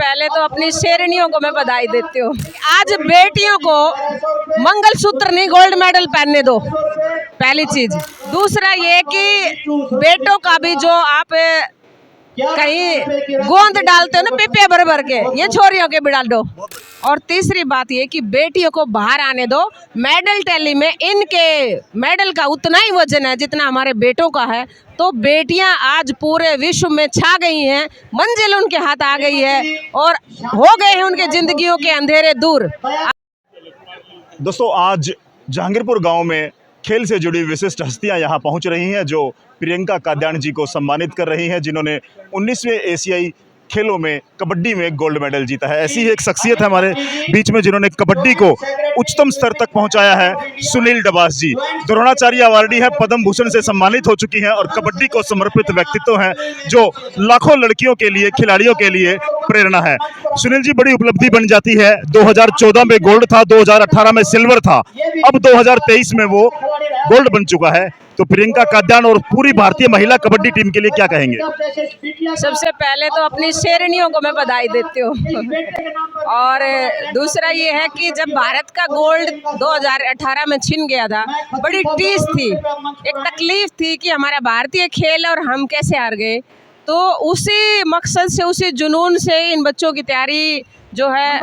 पहले तो अपनी शेरनियों को मैं बधाई देती हूँ। आज बेटियों को मंगलसूत्र नहीं गोल्ड मेडल पहनने दो, पहली चीज। दूसरा ये कि बेटों का भी जो आप कहीं गोंद डालते हो ना पिपिया भर भर के, ये छोरियों के भी डाल दो। और तीसरी बात ये कि बेटियों को बाहर आने दो। मेडल टैली में इनके मेडल का उतना ही वजन है जितना हमारे बेटों का है। तो बेटियां आज पूरे विश्व में छा गई हैं, मंजिल उनके हाथ आ गई है और हो गए हैं उनके जिंदगियों के अंधेरे दूर। दोस्तों, आज जहांगीरपुर गांव में खेल से जुड़ी विशिष्ट हस्तियां यहां पहुंच रही हैं, जो प्रियंका काद्यान जी को सम्मानित कर रही हैं, जिन्होंने 19वें एशियाई खेलों में कबड्डी में गोल्ड मेडल जीता है। ऐसी ही एक शख्सियत है हमारे बीच में जिन्होंने कबड्डी को उच्चतम स्तर तक पहुंचाया है। सुनील डबास जी द्रोणाचार्य अवार्डी है, पद्म भूषण से सम्मानित हो चुकी हैं और कबड्डी को समर्पित व्यक्तित्व हैं, जो लाखों लड़कियों के लिए, खिलाड़ियों के लिए प्रेरणा है। सुनील जी, बड़ी उपलब्धि बन जाती है। 2014 में गोल्ड था, 2018 में सिल्वर था, अब 2023 में वो गोल्ड बन चुका है। तो प्रियंका काद्यान और पूरी भारतीय महिला कबड्डी टीम के लिए क्या कहेंगे? सबसे पहले तो अपनी शेरनियों को मैं बधाई देती हूँ। और दूसरा ये है कि जब भारत का गोल्ड 2018 में छिन गया था, बड़ी टीस थी, एक तकलीफ थी कि हमारा भारतीय खेल और हम कैसे हार गए। तो उसी मकसद से, उसी जुनून से इन बच्चों की तैयारी जो है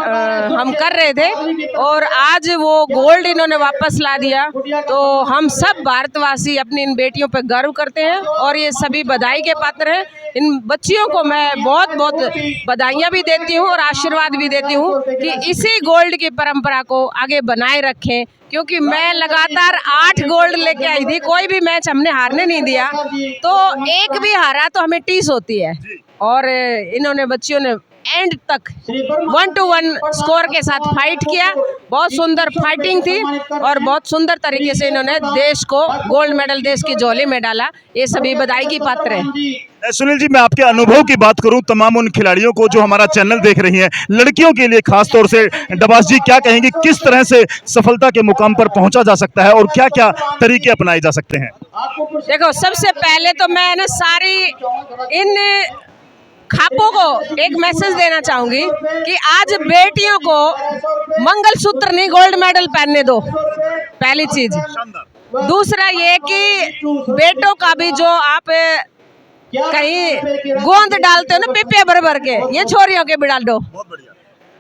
हम कर रहे थे और आज वो गोल्ड इन्होंने वापस ला दिया। तो हम सब भारतवासी अपनी इन बेटियों पर गर्व करते हैं और ये सभी बधाई के पात्र हैं। इन बच्चियों को मैं बहुत बहुत बधाइयाँ भी देती हूँ और आशीर्वाद भी देती हूँ कि इसी गोल्ड की परंपरा को आगे बनाए रखें, क्योंकि मैं लगातार 8 गोल्ड लेके आई थी, कोई भी मैच हमने हारने नहीं दिया। तो एक भी हारा तो हमें टीस होती है। और इन्होंने बच्चियों ने एंड तक 1-1 स्कोर के साथ फाइट किया। बहुत सुंदर फाइटिंग थी और बहुत सुंदर तरीके से इन्होंने देश को गोल्ड मेडल देश की झोली में डाला। ये सभी बधाई की पात्र हैं। सुनील जी, मैं आपके अनुभव की बात करूं, तमाम उन खिलाड़ियों को जो हमारा चैनल देख रही हैं, लड़कियों के लिए खास तौर से डबास जी क्या कहेंगे, किस तरह से सफलता के मुकाम पर पहुंचा जा सकता है और क्या क्या तरीके अपनाए जा सकते हैं? देखो, सबसे पहले तो मैं ना सारी इन खापों को एक मैसेज देना चाहूंगी कि आज बेटियों को मंगलसूत्र नहीं गोल्ड मेडल पहनने दो, पहली चीज। दूसरा ये कि बेटों का भी जो आप कहीं गोंद डालते हो ना पिपिया भर भर के, ये छोरियों के भी डाल दो।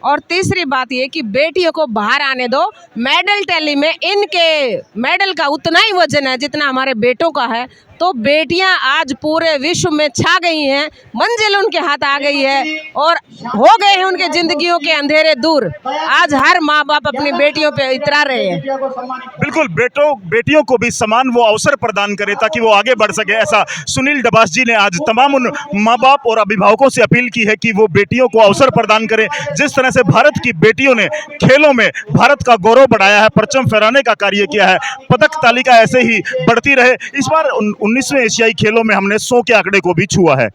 और तीसरी बात ये कि बेटियों को बाहर आने दो। मेडल टैली में इनके मेडल का उतना ही वजन है जितना हमारे बेटों का है। तो बेटियां आज पूरे विश्व में छा गई हैं, मंजिल उनके हाथ आ गई है और हो गए हैं उनके जिंदगियों के अंधेरे दूर। आज हर माँ बाप अपनी बेटियों पे इतरा रहे हैं। बिल्कुल, बेटियों को भी समान वो अवसर प्रदान करें ताकि वो आगे बढ़ सके। ऐसा सुनील डबास जी ने आज तमाम उन माँ बाप और अभिभावकों से अपील की है कि वो बेटियों को अवसर प्रदान करें। जिस तरह से भारत की बेटियों ने खेलों में भारत का गौरव बढ़ाया है, परचम फहराने का कार्य किया है, पदक तालिका ऐसे ही बढ़ती रहे। इस बार 19वें एशियाई खेलों में हमने 100 के आंकड़े को भी छुआ है।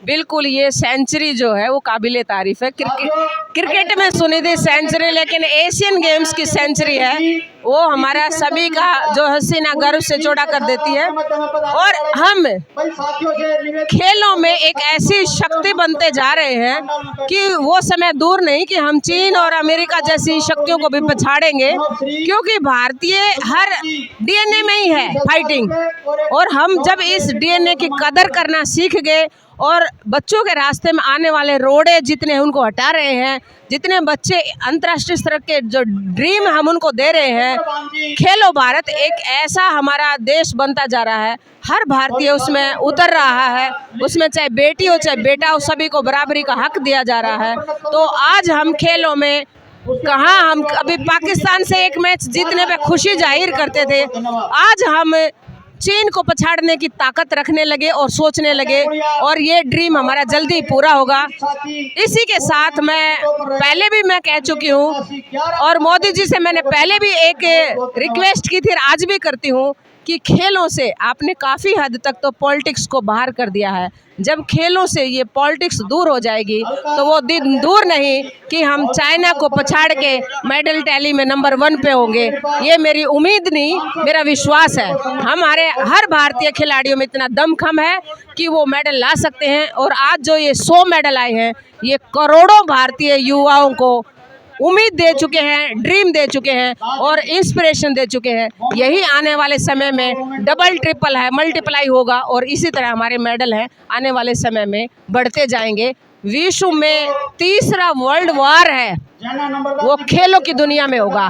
बिल्कुल, ये सेंचुरी जो है वो काबिले तारीफ है। क्रिकेट में सुनी थी सेंचुरी, लेकिन एशियन गेम्स की सेंचुरी है वो हमारा सभी का जो हसीना गर्व से चौड़ा कर देती है। और हम खेलों में एक ऐसी शक्ति बनते जा रहे हैं कि वो समय दूर नहीं कि हम चीन और अमेरिका जैसी शक्तियों को भी पछाड़ेंगे, क्योंकि भारतीय हर डीएनए में ही है फाइटिंग। और हम जब इस डीएनए की कदर करना सीख गए और बच्चों के रास्ते में आने वाले रोड़े जितने उनको हटा रहे हैं, जितने बच्चे अंतर्राष्ट्रीय स्तर के जो ड्रीम हम उनको दे रहे हैं, खेलो भारत एक ऐसा हमारा देश बनता जा रहा है। हर भारतीय उसमें उतर रहा है, उसमें चाहे बेटी हो चाहे बेटा हो, सभी को बराबरी का हक दिया जा रहा है। तो आज हम खेलों में कहाँ, हम अभी पाकिस्तान से एक मैच जीतने पे खुशी जाहिर करते थे, आज हम चीन को पछाड़ने की ताकत रखने लगे और सोचने लगे, और ये ड्रीम हमारा जल्दी पूरा होगा। इसी के साथ पहले भी मैं कह चुकी हूँ और मोदी जी से मैंने पहले भी एक रिक्वेस्ट की थी, आज भी करती हूँ कि खेलों से आपने काफ़ी हद तक तो पॉलिटिक्स को बाहर कर दिया है। जब खेलों से ये पॉलिटिक्स दूर हो जाएगी तो वो दिन दूर नहीं कि हम चाइना को पछाड़ के मेडल टैली में नंबर 1 पे होंगे। ये मेरी उम्मीद नहीं, मेरा विश्वास है। हमारे हर भारतीय खिलाड़ियों में इतना दमखम है कि वो मेडल ला सकते हैं। और आज जो ये 100 मेडल आए हैं, ये करोड़ों भारतीय युवाओं को उम्मीद दे चुके हैं, ड्रीम दे चुके हैं और इंस्पिरेशन दे चुके हैं। यही आने वाले समय में डबल ट्रिपल है, मल्टीप्लाई होगा और इसी तरह हमारे मेडल हैं आने वाले समय में बढ़ते जाएंगे। विश्व में तीसरा वर्ल्ड वॉर है, वो खेलों की दुनिया में होगा।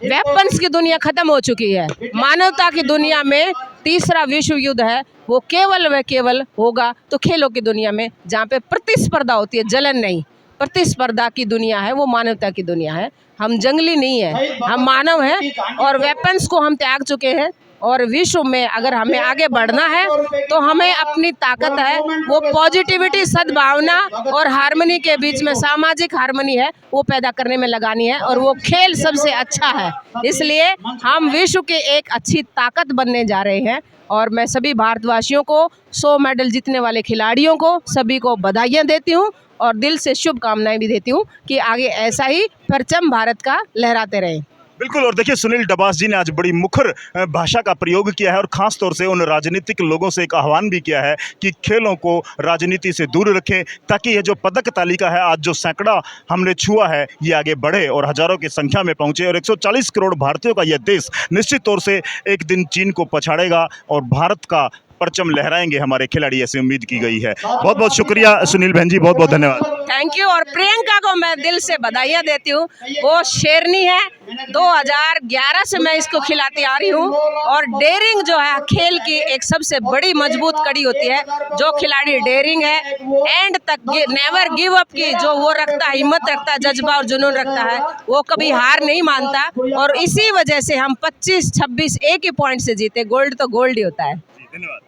वेपन्स की दुनिया खत्म हो चुकी है, मानवता की दुनिया में तीसरा विश्व युद्ध है, वो केवल व केवल होगा तो खेलों की दुनिया में, जहाँ पे प्रतिस्पर्धा होती है, जलन नहीं। प्रतिस्पर्धा की दुनिया है, वो मानवता की दुनिया है। हम जंगली नहीं है, हम मानव हैं और वेपन्स को हम त्याग चुके हैं। और विश्व में अगर हमें आगे बढ़ना है तो हमें अपनी ताकत है, वो पॉजिटिविटी, सद्भावना और हार्मनी के बीच में सामाजिक हार्मनी है, वो पैदा करने में लगानी है। और वो खेल सबसे अच्छा है, इसलिए हम विश्व के एक अच्छी ताकत बनने जा रहे हैं। और मैं सभी भारतवासियों को, 100 मेडल जीतने वाले खिलाड़ियों को, सभी को बधाइयाँ देती हूँ और दिल से शुभकामनाएं भी देती हूँ कि आगे ऐसा ही परचम भारत का लहराते रहें। बिल्कुल। और देखिए, सुनील डबास जी ने आज बड़ी मुखर भाषा का प्रयोग किया है और ख़ास तौर से उन राजनीतिक लोगों से एक आह्वान भी किया है कि खेलों को राजनीति से दूर रखें, ताकि ये जो पदक तालिका है, आज जो सैकड़ा हमने छुआ है, ये आगे बढ़े और हज़ारों की संख्या में पहुंचे। और 140 करोड़ भारतीयों का यह देश निश्चित तौर से एक दिन चीन को पछाड़ेगा और भारत का परचम लहराएंगे हमारे खिलाड़ी, ऐसी उम्मीद की गई है। बहुत बहुत शुक्रिया सुनील बहन जी, बहुत बहुत धन्यवाद। Thank you. और प्रियंका को मैं दिल से बधाइयाँ देती हूँ, वो शेरनी है। 2011 से मैं इसको खिलाती आ रही हूँ और डेयरिंग जो है खेल की एक सबसे बड़ी मजबूत कड़ी होती है। जो खिलाड़ी डेयरिंग है, एंड तक नेवर गिव अप की जो वो रखता है, हिम्मत रखता है, जज्बा और जुनून रखता है, वो कभी हार नहीं मानता। और इसी वजह से हम 25-26 एक ही पॉइंट से जीते। गोल्ड तो गोल्ड ही होता है। धन्यवाद।